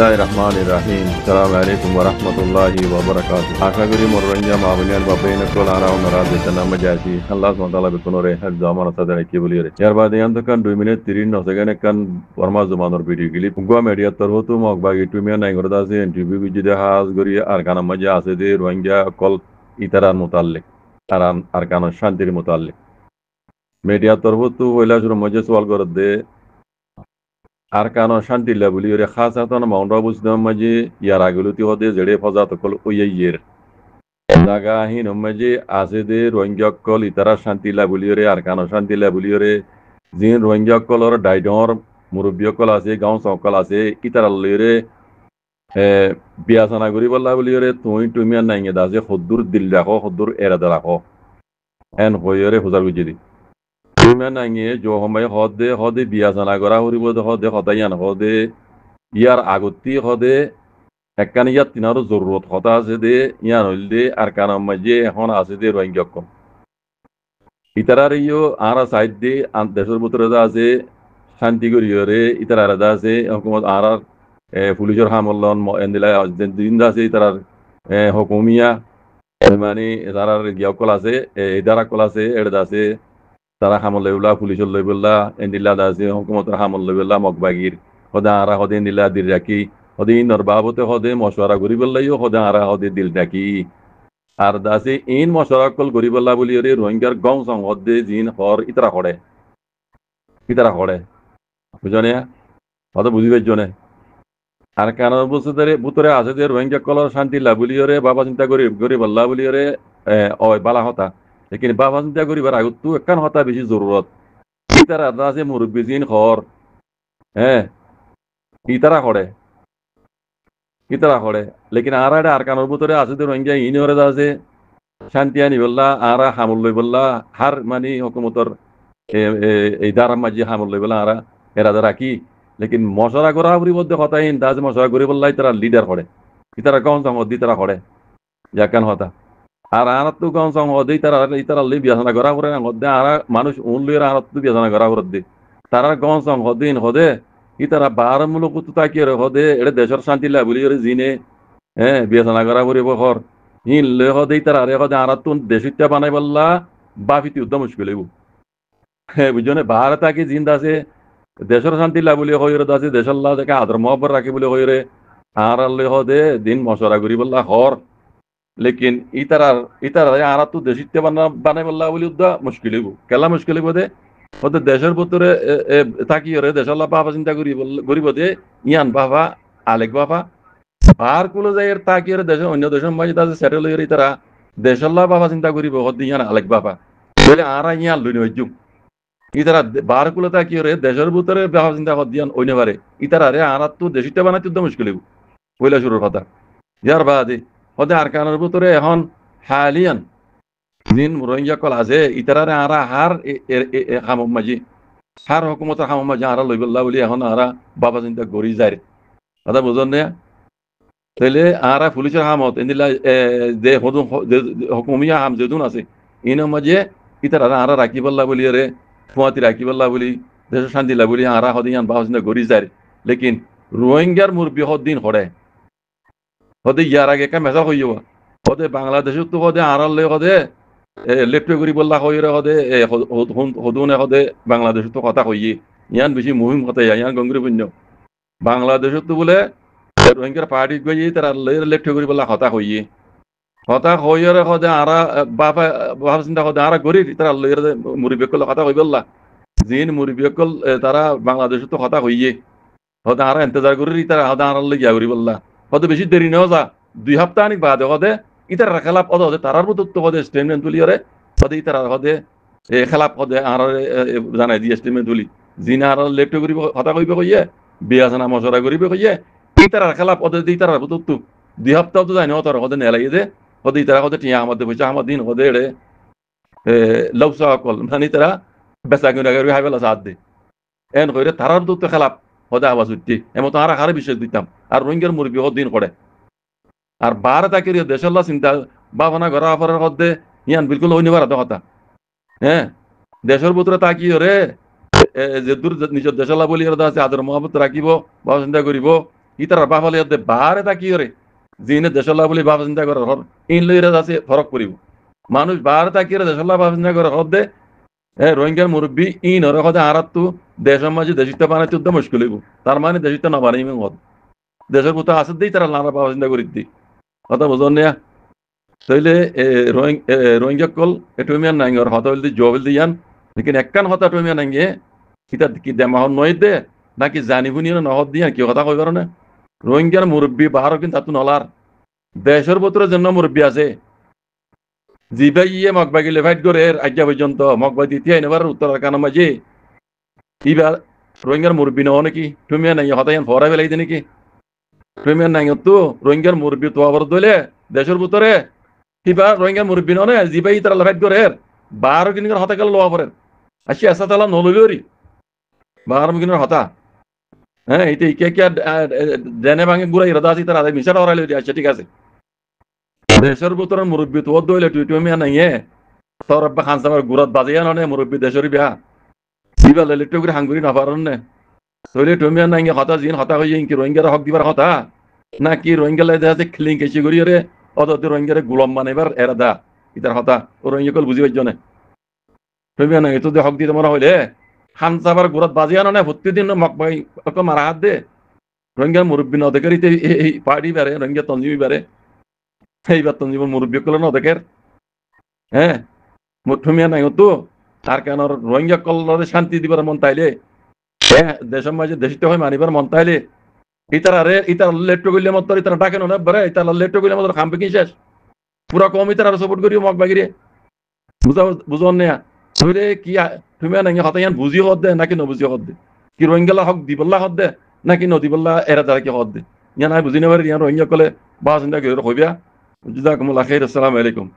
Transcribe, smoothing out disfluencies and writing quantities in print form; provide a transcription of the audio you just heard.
Bismillahirrahmanirrahim. Assalamualaikum warahmatullahi wabarakatuh. আশা করি মোর রোহিঙ্গা মাহবুনিয়ার বাপে নকল আনা ওনারা দেশনা মজাজি আল্লাহ সুবহানাহু ওয়া তাআলা বিকুনরে হাফজ আমানত তাদের কি বলিরে ইয়ার বাদে আন্তকান 2 মিনিট 30 সেকেন্ড কান ফরমা জমানোর ভিডিও গলি গুয়া মিডিয়া তরহতু মক বাগি টুমিয়া নাই করদা আছে ইন্টারভিউ বিজে হাজ গরি আর কানা মজা আছে দে রোহিঙ্গা কল ইতারার মুতাল্লিক আর কানা শান্তির মুতাল্লিক মিডিয়া তরহতু হইলা শুরু মজা সওয়াল করে দে আর কানো শান্তি লাবলি ওরে খাসাতন মাউন্ডা বুঝদাম মাঝে ইয়ার আগলতি হদে জেড়ে ফজা তকল ওইয়ের জাগা হিন মাঝে আছে দে রোহিঙ্গা কল ইতারা শান্তি লাবলি ওরে আর কানো শান্তি লাবলি ওরে জিন রোহিঙ্গা কলর ডাইডর মুরব্বী কল আছে গাঁও সকল আছে ইতারা লইরে বিয়াসানা করি বললা বলি ওরে তুমি আর নাইগে দাসে হদ্দুর দিল রাখো হদ্দুর এরাদা রাখো এন হইরে হুজার বুঝি দি তুমি নাঙে জো সময় হদে বিয়া জানা করা হরিব হদে হতাইয়ান হদে ইয়ার আগতি হদে একখান ইয়ার তিনারও জরুরত হতা আছে দে ইয়ান হইল দে আর কানাম মাঝে এখন আছে দে রোহিঙ্গা কম ইতারার ইয়ো আরা সাইড দে দেশের ভিতরে আছে শান্তি করিয়রে ইতারা আলাদা আছে হুকুমত আর পুলিশের হামলন এন্দিলা দিন আছে ইতারার হুকুমিয়া মানে তারার গিয়াকল আছে ইদারা কল আছে এড়দা আছে তারা হামল লইবলা পুলিশের লইবলা এন্দিলা দাসে হুকুমতের হামল লইবলা মগবাগির হদে আরা হদে এন্দিলা দিল রাখি হদে ইনর বাবতে হদে মশওয়ারা করি বললাইও হদে আরা হদে দিল রাখি আর দাসে ইন মশওয়ারা কল করি বললা বলি ওরে রোহিঙ্গার গং সং হদে জিন হর ইতরা খড়ে বুঝনে হদে বুঝিবের জনে আর কেন বছরে বুতরে আছে যে রোহিঙ্গা কলর শান্তি লা বলি ওরে বাবা চিন্তা করি বললা বলি ওরে বালা হতা লেকিন বাবা চিন্তা করিবার আগত তো একখান হতা বেশি জরুরত ইতারা আছে মুরব্বী জিন খর ইতারা খড়ে লেকিন আর একটা আর কানোর ভিতরে আছে তো রোহিঙ্গা ইনরে আছে শান্তি আনি বললা আর হামল লই বললা হার মানে হুকুমতর এই দ্বারা মাঝে হামল লই বললা আর এরা রাখি লেকিন মশলা করা পরিবর্তে হতা ইন দাজ মশলা করি বললাই তারা লিডার খড়ে ইতারা কম দি তারা খড়ে যাকান হতা আর আনাত তো গাঁও সং হদে ইতারা লই বিয়াসনা করা করে হদে আর মানুষ উন লই আনাত তো বিয়াসনা করা করে দে তারা গাঁও সং হদিন হদে ইতারা বার মূলক তো তাকিয়ে হদে এটা দেশের শান্তি লা বলি ওরে জিনে বিয়াসনা করা করিব ঘর ইন লই হদে ইতারা আরে হদে আনাত তো দেশিত্যা বানাই বললা বাফিতি উদ্যম মুশকিল হইব বুঝনে বার তাকে জিন্দা আছে দেশের শান্তি লা বলি হইরে দাসে দেশের লা দেখে আদর মহব্বত রাখি বলি হইরে আর লই হদে দিন মশরা করি বললা হর লেকিন ইতারা আর তো দেশিত্য বানাই বললা বলি উদ্দা মুশকিল হইব কেলা মুশকিল হইব দে ওদের দেশের ভিতরে তাকিয়ে দেশের বাবা চিন্তা করিব দে ইয়ান বাবা আলেক বাবা বার কুলো যাই তাকিয়ে দেশের অন্য দেশের মাঝে তাদের সেটেল হয়ে তারা দেশের বাবা চিন্তা করিব হতে ইয়ান আলেক বাবা বলে আর ইয়ান লই নজুম ইতারা বার কুলো তাকিয়ে দেশের ভিতরে বাবা চিন্তা হত ইয়ান অন্য বারে ইতারা আর তো দেশিত্য বানাইতে উদ্দা মুশকিল হইব পয়লা শুরুর কথা ইয়ার বাদে হদে আর কানের ভিতরে এখন হালিয়ান জিন রোহিঙ্গা কল আছে ইতারারে আরা হার হামম মাঝি হার হুকুমতের হামম মাঝি আরা লইবল্লা বলি এখন আরা বাবা চিন্তা গড়ি যায় কথা বুঝন না তাইলে আরা পুলিশের হামত এদিলা যে হুকুমিয়া হাম যেদুন আছে ইনের মাঝে ইতারা আরা রাখি বললা বলি রে ফুয়াতি রাখি বললা বলি দেশের শান্তি লা বলি আরা হদিয়ান বাবা চিন্তা গড়ি যায় লেকিন রোহিঙ্গার মুরব্বী হদ্দিন হড়ে হদে ইয়ার আগে একটা মেসা হয়ে যাওয়া হদে বাংলাদেশের তো হদে আড়ালে হদে লেপটে করি বললা হইরে হদে হদুনে হদে বাংলাদেশের তো কথা হইয়ে ইয়ান বেশি মুহিম কথা ইয়ান গঙ্গরি পুণ্য বাংলাদেশের তো বলে রোহিঙ্গার পার্টি গিয়ে তারা লেপটে করি বললা হতা হইয়ে হদে আরা বাবা চিন্তা হদে আরা গরিব তারা লইরে মুরব্বীকল কথা হই বললা জিন মুরব্বীকল তারা বাংলাদেশের তো কথা হইয়ে হদে আরা ইন্তজার করি তারা হদে আড়াল গিয়া করি বললা হয়তো বেশি দেরি নেওয়া যা 2 সপ্তাহ আনিক বাদে হদে ইতার খেলাপ হদে তারার মতো তো হদে স্টেটমেন্ট তুলি হরে হদে ইতার হদে খেলাপ হদে আর জানাই দিয়ে স্টেটমেন্ট তুলি জিনা আর লেফট করিব হতা কইবে কইয়ে বিয়াসনা মশরা করিবে কইয়ে ইতার খেলাপ হদে ইতার মতো তো 2 সপ্তাহ তো জানি হতার হদে নেলাই দে হদে ইতার হদে টিয়া আমাদের পয়সা আমার দিন হদে রে লউসা কল মানে তারা বেসা কিনা করি হাইবেলা সাথ দে এন কইরে তারার তো খেলাপ হদে আওয়াজ উঠতি এমন আর হারে বিশ্বাস দিতাম আর রোহিঙ্গার মুরব্বী দিন করে আর বার তাকে দেশের চিন্তা বাবনা ঘর আফারের হদে ইয়ান বিলকুল হইনি বার কথা দেশের ভিতরে তাকিয়ে রে যে দূর নিজের দেশের বলি আছে আদর মহব্বত রাখিব বাবা চিন্তা করিব ইতার বাফালি হতে বারে তা কি করে যিনি দেশল্লাহ বলে ভাব চিন্তা করে হর ইন লইরা আছে ফরক করিব মানুষ বারে তা কি দেশল্লাহ ভাব চিন্তা করে হর দে রোহিঙ্গার মুরব্বী ইন হরে হদে আরাত তো দেশের মাঝে দেশিত বানাইতে উদ্যম মুশকিল হইব তার মানে দেশিত না বানাইব হদ দেশের কোথাও আছে দিই তারা নানা ভাব চিন্তা করি দি কথা বুঝন না তাইলে রোহিঙ্গা কল এটুমিয়ান নাই আর হতা হইল দি জবিল দিয়ান লেকিন একখান হতা টুমিয়ান নাঙ্গে কিতা কি দেমাহন নয় দে নাকি জানি বুনি নহদ দিয়া কি কথা কইবার না রোহিঙ্গার মুরব্বী বাহারও কিন্তু তাতু নলার দেশের ভিতরে জন্য মুরব্বী আছে জিবাই ইয়ে মগবাগি লেফাইট করে আজ্ঞা পর্যন্ত মগবাই দ্বিতীয় এবার উত্তর কানা মাঝে ইবার রোহিঙ্গার মুরব্বী নহ নাকি টুমিয়ান নাই হতায়ান ফরাই ফেলাই দে নাকি টুমিয়ান নাই তো রোহিঙ্গার মুরব্বী তো আবার দইলে দেশের ভিতরে এবার রোহিঙ্গার মুরব্বী নয় জিবাই তারা লেফাইট করে বাহারও কিন্তু হতা গেল লোয়া পরে আসি আসা তালা নলইলরি বাহার কিন্তু হতা হ্যাঁ এটা কে কে ডেনে ভাঙে গুড়া ইরাদা আছে তারা মিশাটা হরাইলে আচ্ছা ঠিক আছে দেশের ভিতরে মুরব্বী তো দইলে তুই তুমি নাই তোর আব্বা খান সাহেবের গুড়াত বাজিয়া ননে মুরব্বী দেশের বিয়া সিবা লেলে একটু করে হাঙ্গুরি না পারেন না তইলে তুমি নাই হতা জিন হতা হয়ে কি রোহিঙ্গার হক দিবার হতা না কি রোহিঙ্গা লাই দেখা খিলিং কেসি করি রে অত রোহিঙ্গার গুলম মানেবার এরাদা ইতার হতা ও রোহিঙ্গা কল বুঝি পাইছ না তুমি নাই তো হক দিতে মনে হইলে খান সাহেবের গুড়াত বাজিয়া ননে প্রতিদিন মকবাই মারা হাত দে রোহিঙ্গার মুরব্বী নদেকারিতে এই পার্টি বারে রোহিঙ্গা তঞ্জিবি বারে এইবার তঞ্জিবর মুরব্বী করলো না ওদের হ্যাঁ মুঠুমিয়া নাই তো তার কেন রোহিঙ্গা কলরে শান্তি দিবার মন তাইলে হ্যাঁ দেশের মাঝে দেশিত হয় মানিবার মন তাইলে ইতার লেট্টো করলে মত ইতারা ডাকে না বারে ইতার লেট্টো করলে মত খাম্পে কি শেষ পুরা কম ইতারা সাপোর্ট করিও মগ বাগিরে বুঝন না ধরে কি তুমি নাই হতাইয়ান বুঝি হদ দে নাকি নবুঝি হদ দে কি রোহিঙ্গালা হক দিবল্লা হদ দে নাকি নদীবল্লা এরা দ্বারা কি হদ দে ইয়া নাই বুঝি না পারে ইয়া রোহিঙ্গা কলে বা চিন্তা করে হইবা জাযাকুমুল্লাহ খাইর আসসালামু আলাইকুম